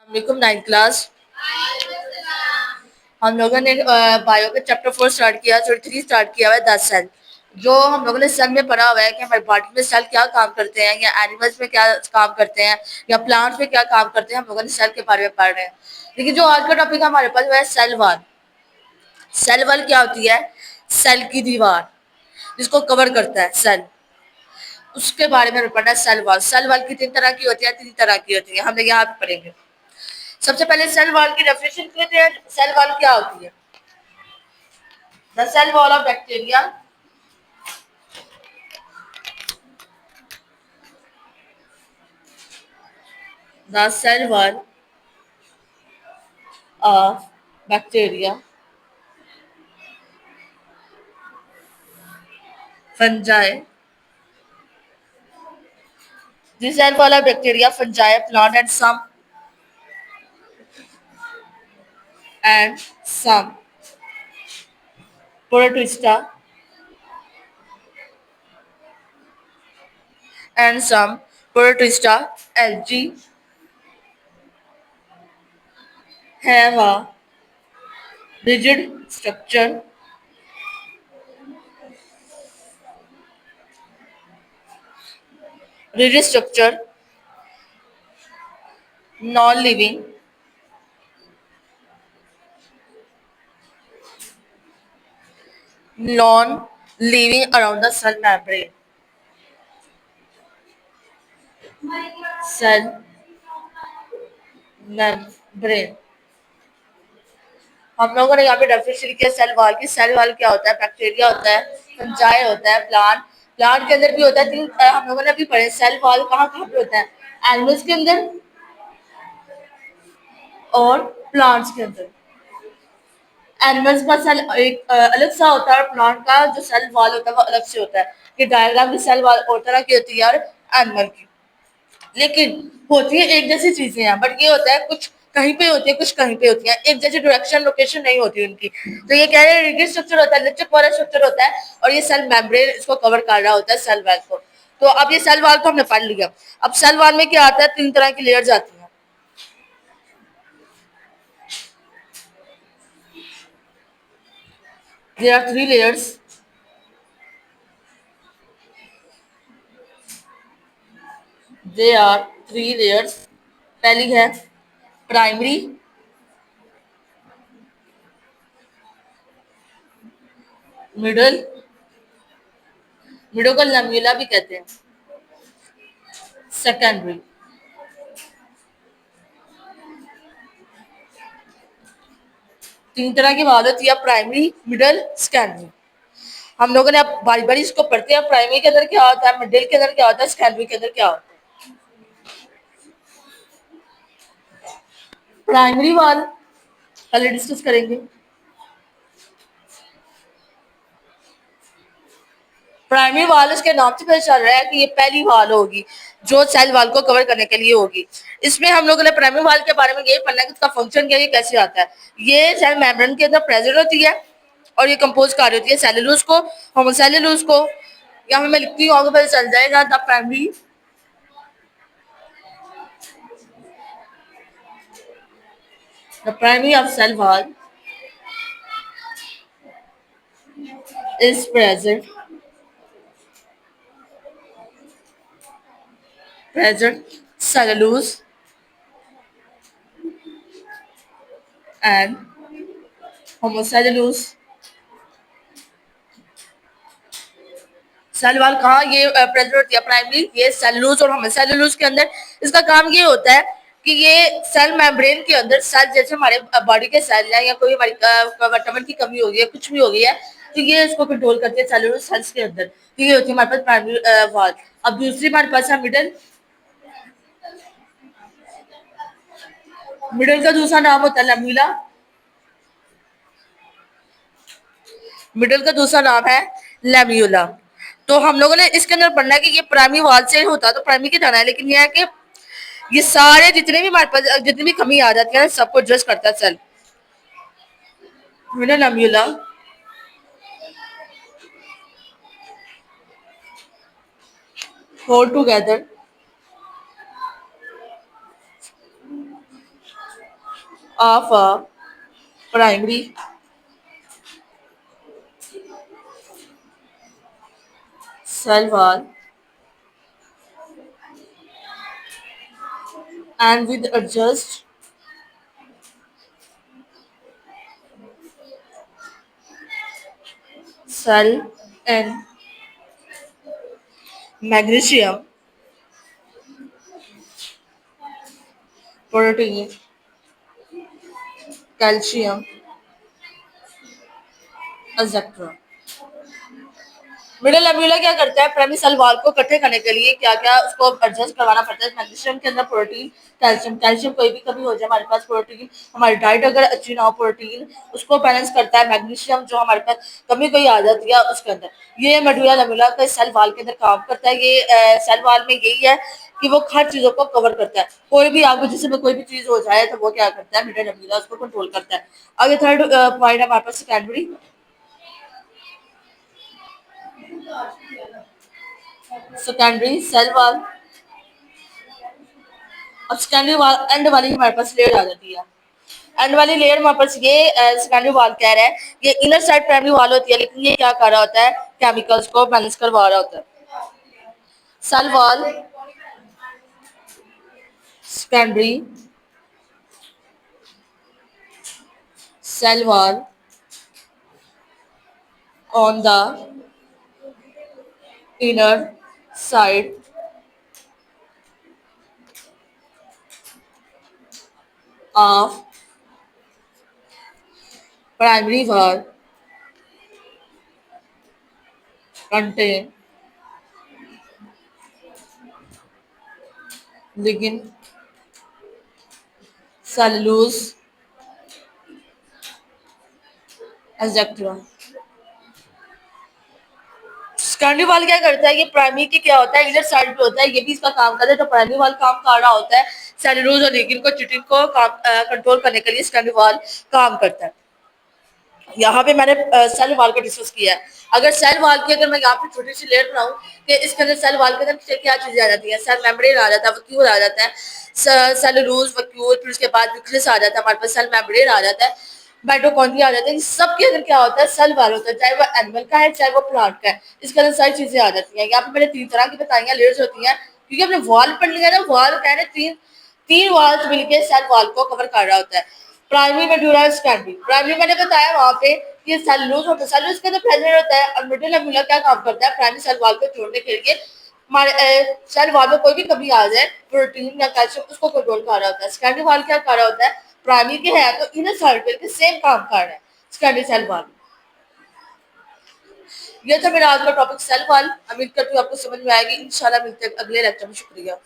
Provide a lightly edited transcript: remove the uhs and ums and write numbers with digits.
बिल्कुल 9th class. हम लोगों ने बायो का चैप्टर 4 स्टार्ट किया, सॉरी 3 स्टार्ट किया हुआ है, 10 सेल। जो हम लोगों ने सेल में पढ़ा हुआ है कि हमारी बॉडी में सेल क्या काम करते हैं, या एनिमल्स में क्या काम करते हैं, या प्लांट्स में क्या काम करते हैं, हम लोगों ने सेल के बारे में पढ़ रहे हैं। लेकिन जो आज का टॉपिक हमारे पास वो है सेल वॉल। सेल वॉल क्या होती है? सेल की दीवार जिसको कवर करता है सेल, उसके बारे में पढ़ना है। सेल वॉल, सेल वॉल की 3 तरह की होती है, हम लोग यहाँ पे पढ़ेंगे। सबसे पहले सेल वॉल की डेफिनेशन करते हैं। सेल वॉल क्या होती है? The cell wall of bacteria the cell wall of bacteria, fungi, the cell wall of bacteria, fungi, plant, and some protista algae have a rigid structure, rigid structure, non-living, non-living around the cell membrane. Cell membrane. हम लोगों ने यहाँ पे definition किया cell wall की। Cell wall क्या होता है? बैक्टीरिया होता है, फंजाई होता है, प्लांट, प्लांट के अंदर भी होता है। हम लोगों ने अभी पढ़े सेल वॉल कहाँ कहाँ पे होता है? एनिमल्स के अंदर और प्लांट्स के अंदर। एनिमल्स का सेल एक अलग सा होता है, और प्लांट का जो सेल वॉल होता है वो अलग से होता है। कि डायग्राम की सेल वॉल और तरह की होती है और एनिमल की, लेकिन होती है एक जैसी चीजें हैं। बट ये होता है कुछ कहीं पे होती है, कुछ कहीं पे होती है, एक जैसी डायरेक्शन लोकेशन नहीं होती उनकी। तो ये कह रहे हैं रिजिड स्ट्रक्चर होता है, लचक वाला स्ट्रक्चर होता है, और ये सेल मेम्ब्रेन इसको कवर कर रहा होता है सेल वॉल को। तो अब ये सेल वॉल को हमने पढ़ लिया। अब सेल वॉल में क्या आता है? 3 तरह की लेयर्स आती हैं। There are 3 layers. They are 3 layers. पहली है प्राइमरी, मिडल, मिडल को लैम्यूला भी कहते हैं, सेकेंडरी। 3 तरह की वाल होती है, प्राइमरी, मिडल, सेकेंडरी। हम लोगों ने अब बारी बारी इसको पढ़ते हैं। प्राइमरी के अंदर क्या होता है, मिडिल के अंदर क्या होता है, सेकेंडरी के अंदर क्या होता है। प्राइमरी वाल पहले डिस्कस करेंगे। प्राइमरी वाल उसके नाम से पता चल रहा है कि ये पहली वाल होगी जो सेल वाल को कवर करने के लिए होगी। इसमें हम लोगों ने प्राइमरी वाल के बारे में यही पढ़ना है कि उसका फंक्शन क्या है, ये कैसे आता है। ये सेल मेम्ब्रेन के अंदर प्रेजेंट होती है, और ये कंपोज कर रही होती है सेलुलोज को, होमोसेलुलोज को। यहाँ पे मैं लिखती हूँ, आगे पता चल जाएगा। The primary of cell wall is present cellulose and homocellulose। Cell wall कहाँ ये प्रेजेंट होती है? प्राइमरी, ये सेलुलोज और होमोसेलुलोज के अंदर। इसका काम ये होता है कि ये सेल मेम्ब्रेन के अंदर सेल, जैसे हमारे बॉडी के सेल है, या कोई हमारी विटामिन की कमी हो गई है, कुछ भी हो गई है, तो ये इसको कंट्रोल करती है सेलुलोज सेल्स के अंदर। तो ये होती है हमारे पास प्राइमरी वॉल। अब दूसरी हमारे पास है मिडल। मिडल का दूसरा नाम होता है लैम्यूला। मिडल का दूसरा नाम है लैम्यूला। तो हम लोगों ने इसके अंदर पढ़ना है कि ये प्राइमरी वाल से होता तो प्राइमरी की तरह है, लेकिन ये है कि ये सारे जितने भी हमारे पास जितनी भी कमी आ जाती है ना, सबको एड्रेस करता है cell. Middle lamella hold together of a primary cell wall and with adjust cell and magnesium, protein, calcium, etc. Middle lamella क्या करता है, प्राइमरी सेल वॉल को इकट्ठे करने के लिए क्या क्या उसको एडजस्ट करवाना पड़ता है। मैग्नीशियम के अंदर प्रोटीन, कैल्शियम, कैल्शियम कोई भी कमी हो जाए हमारे पास, प्रोटीन हमारी डाइट अगर अच्छी ना हो, प्रोटीन उसको बैलेंस करता है। मैग्नीशियम जो हमारे पास कमी कोई आ जाती है उसके अंदर, ये मेडुला लेब्यूला का सेल वॉल के अंदर काम करता है। ये सेल वॉल में यही है कि वो हर चीजों को कवर करता है। कोई भी आपको जिसमें कोई भी चीज हो जाए तो वो क्या करता है, मिडिल लेब्यूला उसको कंट्रोल करता है। आगे थर्ड पॉइंट हमारे पास सेकेंडरी सेकेंडरी सेल वॉल। अब सेकेंडरी वाल एंड वाली हमारे पास लेयर आ जाती है। एंड वाली लेयर हमारे पास ये सेकेंडरी वाल कह रहा है, ये इनर साइड प्राइमरी वाल होती है, लेकिन ये क्या कर रहा होता है, केमिकल्स को बैलेंस करवा रहा होता है। Cell wall secondary cell wall on the inner side of primary wall contain lignin, cellulose, etc. Secondary wall क्या करता है, ये प्राइमरी के क्या होता है, इधर साइड पे होता है, ये भी इसका काम करता है। तो प्राइमरी वाल काम कर रहा होता है सेलुलोज और लिग्निन को, चिटिन को कंट्रोल करने के लिए सेकेंडरी वाल काम करता है। यहाँ पे मैंने सेल वॉल को डिस्कस किया है। अगर सेल वॉल की अगर मैं यहाँ पे छोटी सी लेयर बनाऊं कि इसके अंदर सेल वॉल के अंदर क्या चीजें आ जाती है, सेल मेम्ब्रेन आ जाता है, वैक्यूल आ जाता है, सेलुलोज, वैक्यूल, फिर उसके बाद न्यूक्लियस आ जाता है, हमारे पास सेल मेम्ब्रेन आ जाता है, माइटोकॉन्ड्रिया आ जाता है। इन सब के अंदर क्या होता है, सेल वॉल होता है, चाहे वो एनिमल का है चाहे वो प्लांट का है, इसके अंदर सारी चीजें आ जाती हैं। यहाँ पे मैंने 3 तरह की बताई हैं लेयर्स होती हैं, क्योंकि हमने वॉल पढ़ लिया ना, वॉल कह रहे तीन तीन वॉल्स मिलके सेल वॉल को कवर कर रहा होता है। प्राइमरी मेडुलर सेकेंडरी, प्राइमरी मैंने बताया वहां पे ये सेलुलोज होता है, सेलुलोज के अंदर प्रेजेंट होता है। और मिडिल लेब्यूला क्या काम करता है, प्राइमरी सेल वॉल को जोड़ने के लिए हमारे सेल वॉल में कोई भी कमी आ जाए, प्रोटीन या कैल्शियम उसको कंट्रोल कर रहा होता है। सेकेंडरी वॉल क्या कर रहा होता है, प्राइमरी के है तो इनर साइड के सेम काम कर रहा है सेकेंडरी सेल वॉल। ये था मेरा आज का टॉपिक सेल वॉल। उम्मीद करती हूँ आपको समझ में आएगी। इंशाल्लाह मिलते हैं अगले लेक्चर में। शुक्रिया।